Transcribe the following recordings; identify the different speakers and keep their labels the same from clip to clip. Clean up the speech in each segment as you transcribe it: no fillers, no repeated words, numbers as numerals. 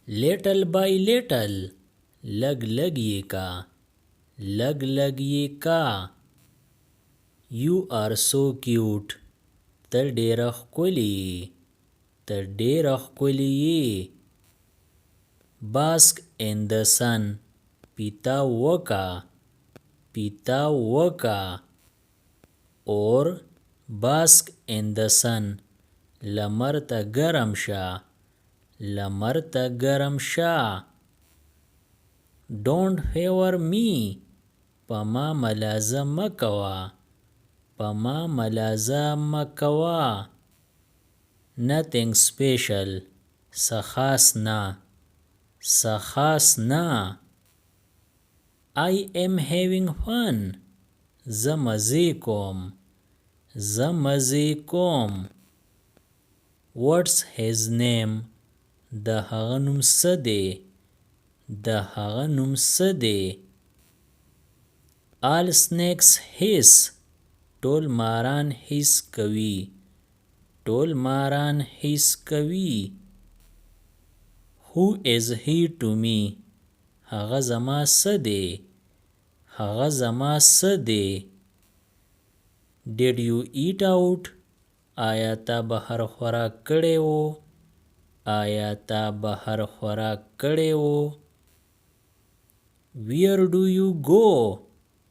Speaker 1: little by little लग लग ये का लग लग ये का You are so cute ته ډېره ښکلې یې ته ډېره ښکلې یې Bask in the sun پیتا وکا or bask in the sun لمر ته ګرم شه Don't favor me پما ملازه مکوا Nothing special څه خاص نه I am having fun زه مزې کوم What's his name د هغه نوم څه دی All snakes hiss ټول ماران حس کوي Who is he to me هغه زما څه دی Did you eat out آیا تا بهر خوراک کړی و Where do you go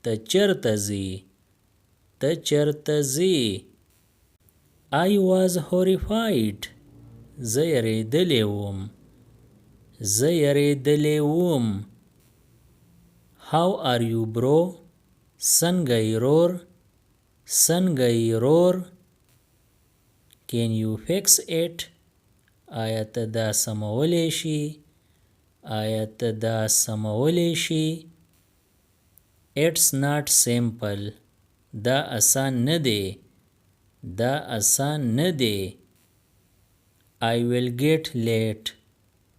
Speaker 1: ته چرته ځې I was horrified زه یریدلی وم How are you bro څنګه یې رور Can you fix it آیا ته دا سمولی شي It's not simple دا آسان نه دی I will get late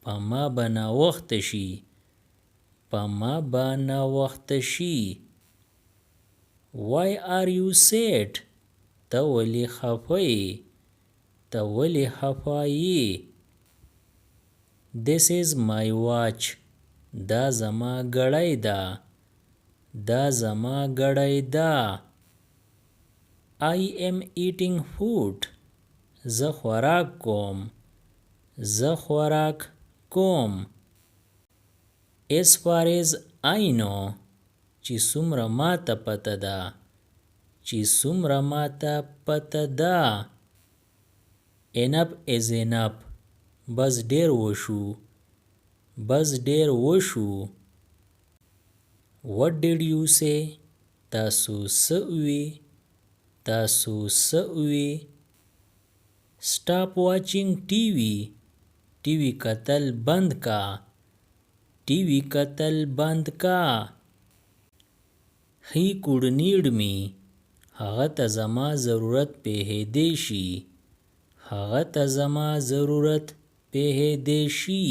Speaker 1: پما به ناوخته شي Why are you sad ته ولې خفه یې This is my watch دا زما ګړۍ ده I am eating food زه خوراک کوم As far as I know چې څومره ماته پته ده Enough is enough بس ډیر وشو What did you say تاسو څه وی Stop watching TV کتل بند کا He could need me هغه ته زما ضرورت پېښېدی شي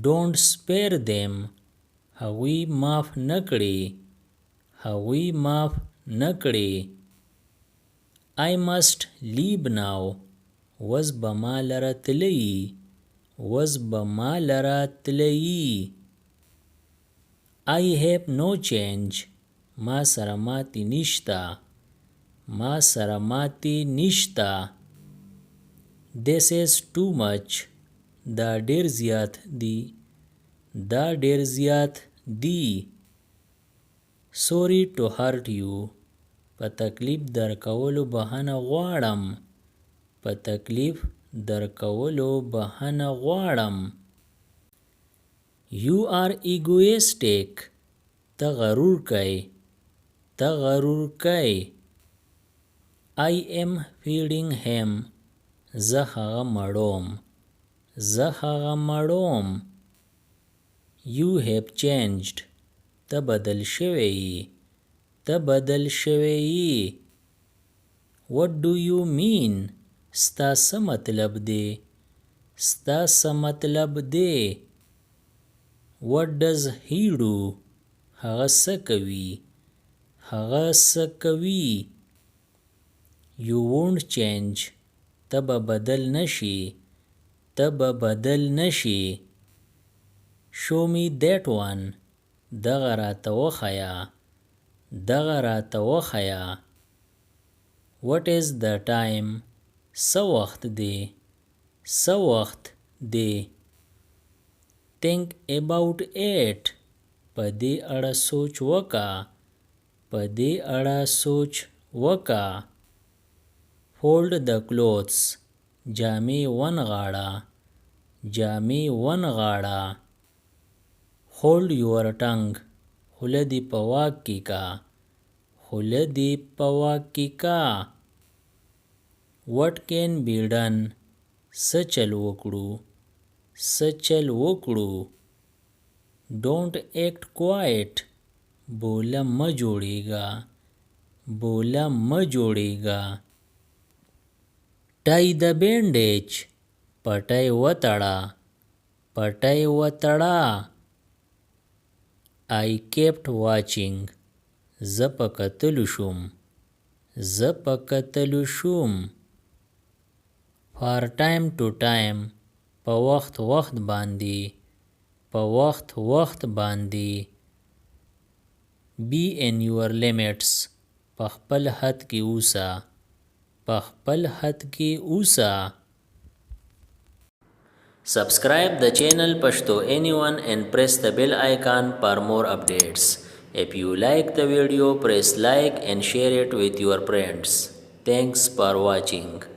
Speaker 1: Don't spare them هغوی معاف نکړي I must leave now وس به ما لره تللی I have no change ما سره ماتی نشته This is too much دا ډیر زیات دی Sorry to hurt you په تکلیف درکولو بهانه غواړم You are egoistic ته غرور کوي I am feeding him زه هغه مړوم You have changed ته بدل شوی What do you mean ستا څه مطلب دی What does he do هغه څه کوي You won't change ته به بدل نشي ته به بدل نشي. show me that one. دغه راته وښیه. دغه راته وښیه. what is the time. څه وخت دی. څه وخت دی. think about it. په دې اړه سوچ وکړه. په دې اړه سوچ وکړه. fold the clothes. جامې ونغاړه. جامې ونغاړه. hold your tongue. خوله دې په واک کې کا. خوله دې په واک کې کا. what can be done. څه چل وکړو. څه چل وکړو. don't act quiet. بوله مه جوړېږه. بوله مه جوړېږه. tie the bandage. پټۍ وتړه. پټۍ وتړه. I kept watching. زه په کتلو شوم. زه په کتلو شوم. for time to time. په وخت وخت باندې. په وخت وخت باندې. be in your limits. په خپل حد کې اوسه. په خپل حد کې اوسه. Subscribe the channel Pashto Anyone and press the bell icon for more updates. If you like the video, press like and share it with your friends. Thanks for watching.